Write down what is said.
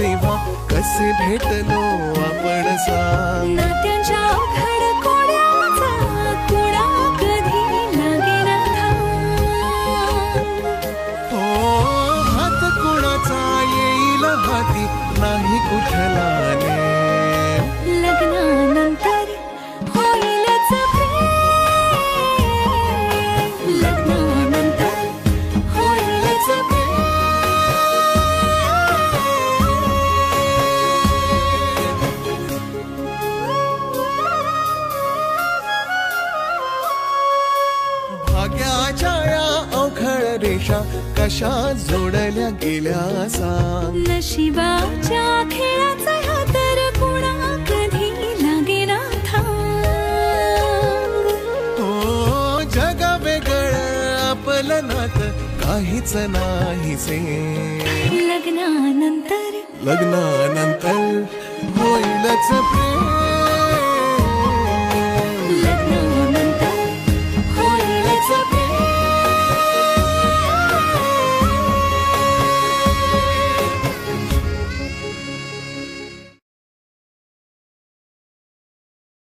तेव्हा कसे भेटलो आपण सांग. नात्यांच्या अवघड कोड्याचा कोडा कधी लागेना थांब. हो हात कोणाचा येईल हाती नाही कुठला नेम. लग्नानंतर होईलच प्रेम. लग्नानंतर होईलच प्रेम. भाग्याच्या या अवघड रेषा कशा जोडल्या गेल्या सांग. नशिबाच्या खेळाचा हा तर कोणा कधी लागेना थांब. हो जग वेगळं आपलं नातं काहीच नाही से. लग्नानंतर लग्नानंतर होईलच प्रेम.